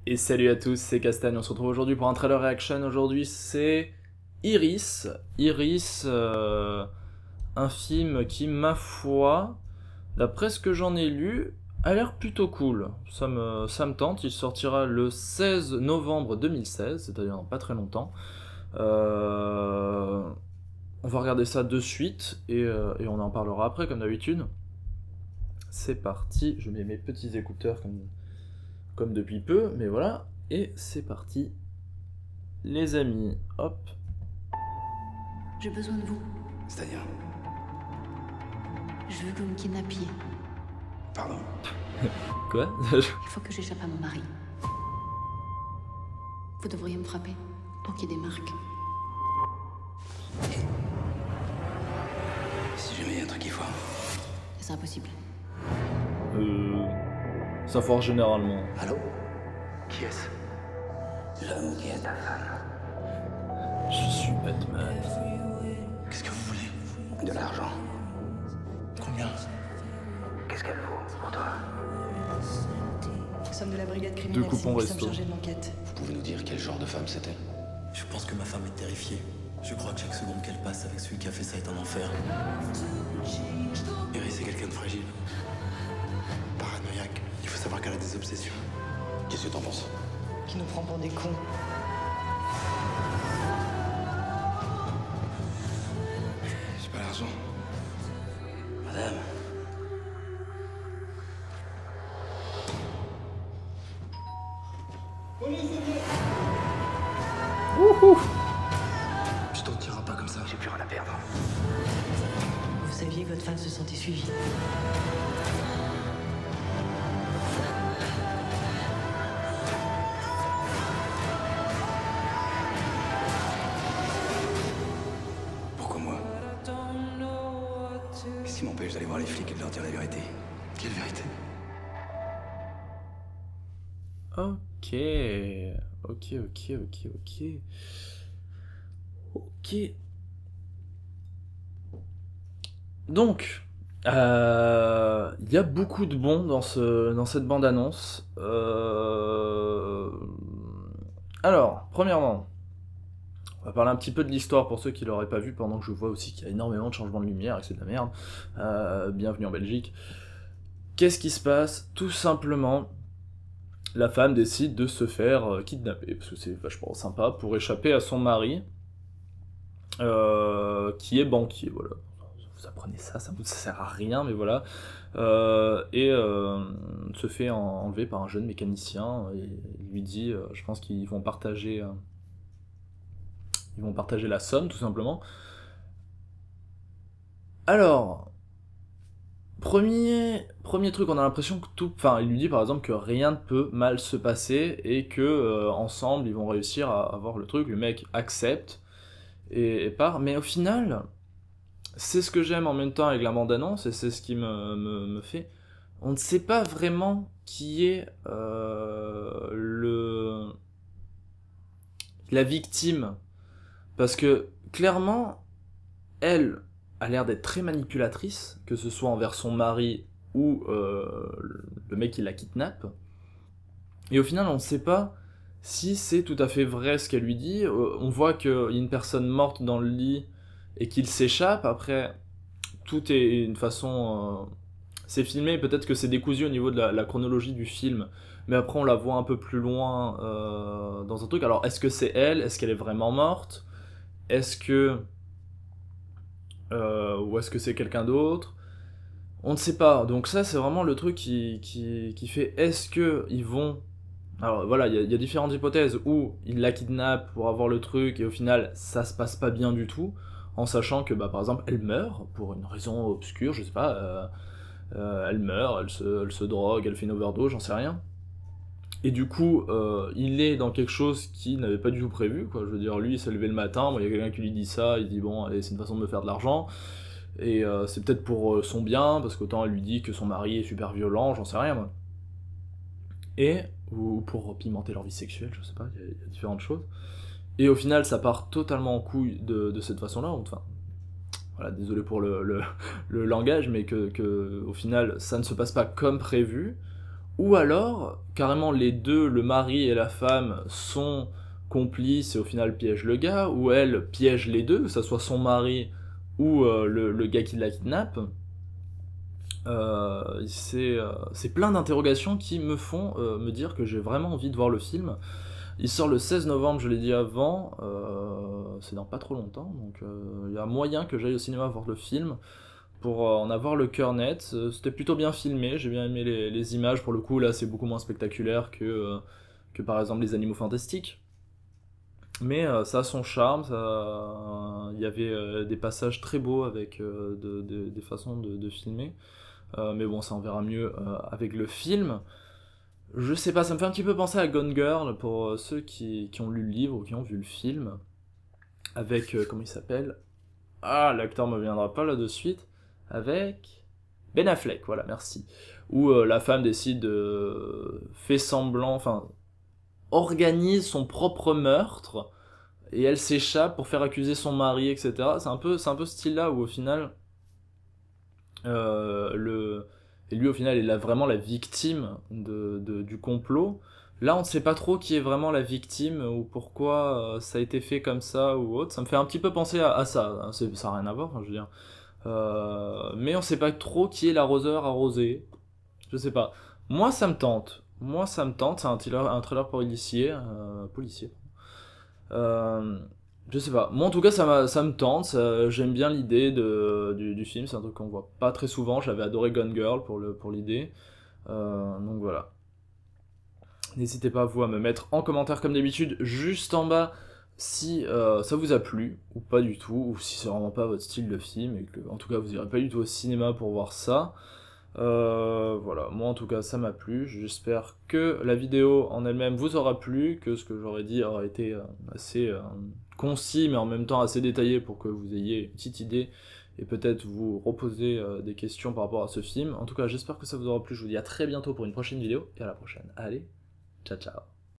Et salut à tous, c'est Castagne, on se retrouve aujourd'hui pour un trailer reaction. Aujourd'hui c'est Iris. Iris, un film qui, ma foi, d'après ce que j'en ai lu, a l'air plutôt cool. Ça me tente, il sortira le 16 novembre 2016, c'est-à-dire dans pas très longtemps. On va regarder ça de suite et on en parlera après comme d'habitude. C'est parti, je mets mes petits écouteurs comme depuis peu, mais voilà, et c'est parti, les amis, hop. J'ai besoin de vous. C'est-à-dire? Je veux que vous me kidnappiez. Pardon? Quoi? Il faut que j'échappe à mon mari. Vous devriez me frapper pour qu'il y ait des marques. Si jamais il y a un truc qui foire. C'est impossible. Ça foire généralement. Allô? Qui est-ce? L'homme qui est ta femme. Je suis Batman. Qu'est-ce que vous voulez? De l'argent. Combien? Qu'est-ce qu'elle vaut pour toi? Nous sommes de la brigade Deux criminelle, coupons c'est nous qui resto. sommes chargés de l'enquête. Vous pouvez nous dire quel genre de femme c'était? Je pense que ma femme est terrifiée. Je crois que chaque seconde qu'elle passe avec celui qui a fait ça est un enfer. Iris, c'est quelqu'un de fragile. Paranoïaque. Il faut savoir qu'elle a des obsessions. Qu'est-ce que t'en penses? Qui nous prend pour des cons. J'ai pas l'argent. Madame. Tu t'en tireras pas comme ça. J'ai plus rien à perdre. Vous saviez que votre femme se sentait suivie. Pourquoi moi? Qu'est-ce qui m'empêche d'aller voir les flics et de leur dire la vérité? Quelle vérité? Ok. Donc, il y a beaucoup de bons dans cette bande-annonce. Alors, premièrement, on va parler un petit peu de l'histoire pour ceux qui l'auraient pas vu, pendant que je vois aussi qu'il y a énormément de changements de lumière et que c'est de la merde. Bienvenue en Belgique. Qu'est-ce qui se passe? Tout simplement, la femme décide de se faire kidnapper, parce que c'est vachement sympa, pour échapper à son mari, qui est banquier, voilà. Vous apprenez ça sert à rien, mais voilà. Se fait enlever par un jeune mécanicien, et il lui dit, je pense qu'ils vont partager la somme, tout simplement. Alors, premier truc, on a l'impression que tout... Enfin, il lui dit par exemple que rien ne peut mal se passer, et que ensemble, ils vont réussir à avoir le truc, le mec accepte, et part. Mais au final, c'est ce que j'aime en même temps avec la bande-annonce, et c'est ce qui me fait... On ne sait pas vraiment qui est la victime. Parce que, clairement, elle a l'air d'être très manipulatrice, que ce soit envers son mari ou le mec qui la kidnappe. Et au final, on ne sait pas si c'est tout à fait vrai ce qu'elle lui dit. On voit qu'il y a une personne morte dans le lit et qu'il s'échappe. Après, tout est une façon... c'est filmé, peut-être que c'est décousu au niveau de la chronologie du film, mais après on la voit un peu plus loin dans un truc. Alors, est-ce que c'est elle? Est-ce qu'elle est vraiment morte? Est-ce que... ou est-ce que c'est quelqu'un d'autre? On ne sait pas. Donc ça, c'est vraiment le truc qui fait... Est-ce que ils vont... Alors voilà, il y a différentes hypothèses où ils la kidnappent pour avoir le truc, et au final, ça se passe pas bien du tout, en sachant que, bah, par exemple, elle meurt, pour une raison obscure, je sais pas... elle meurt, elle se drogue, elle fait une overdose, j'en sais rien. Et du coup, il est dans quelque chose qu'il n'avait pas du tout prévu, quoi. Je veux dire, lui, il s'est levé le matin, il y a quelqu'un qui lui dit ça, il dit bon, allez, c'est une façon de me faire de l'argent, et c'est peut-être pour son bien, parce qu'autant elle lui dit que son mari est super violent, j'en sais rien, moi. Ou pour pimenter leur vie sexuelle, je sais pas, il y a différentes choses. Et au final, ça part totalement en couille de cette façon-là, enfin... Voilà, désolé pour le langage, mais que au final, ça ne se passe pas comme prévu. ou alors, carrément les deux, le mari et la femme, sont complices et au final piègent le gars, ou elle piège les deux, que ça soit son mari ou le gars qui la kidnappe. C'est plein d'interrogations qui me font me dire que j'ai vraiment envie de voir le film. Il sort le 16 novembre, je l'ai dit avant, c'est dans pas trop longtemps, donc il y a moyen que j'aille au cinéma voir le film pour en avoir le cœur net. C'était plutôt bien filmé, j'ai bien aimé les images, pour le coup là c'est beaucoup moins spectaculaire que par exemple les Animaux Fantastiques. Mais ça a son charme, il y avait des passages très beaux avec des façons de filmer. Mais bon, ça on verra mieux avec le film. Je sais pas, ça me fait un petit peu penser à Gone Girl pour ceux qui ont lu le livre ou qui ont vu le film. Avec, comment il s'appelle? Ah, l'acteur me viendra pas là de suite. Avec Ben Affleck, voilà, merci. Où la femme décide fait semblant, enfin, organise son propre meurtre et elle s'échappe pour faire accuser son mari, etc. C'est un peu ce style-là où au final, et lui au final il est vraiment la victime du complot. Là on ne sait pas trop qui est vraiment la victime ou pourquoi ça a été fait comme ça ou autre. Ça me fait un petit peu penser à ça, hein. Ça n'a rien à voir, enfin, je veux dire. Mais on sait pas trop qui est l'arroseur arrosé. Je sais pas. Moi ça me tente. C'est un trailer policier. Je sais pas. Moi en tout cas ça me tente. J'aime bien l'idée du film. C'est un truc qu'on voit pas très souvent. J'avais adoré Gone Girl pour l'idée. Donc voilà. N'hésitez pas vous à me mettre en commentaire comme d'habitude juste en bas si ça vous a plu ou pas du tout, ou si c'est vraiment pas votre style de film et que en tout cas vous irez pas du tout au cinéma pour voir ça. Voilà, moi en tout cas ça m'a plu, j'espère que la vidéo en elle-même vous aura plu, que ce que j'aurais dit aura été assez concis mais en même temps assez détaillé pour que vous ayez une petite idée et peut-être vous reposer des questions par rapport à ce film. En tout cas j'espère que ça vous aura plu, je vous dis à très bientôt pour une prochaine vidéo et à la prochaine. Allez, ciao ciao.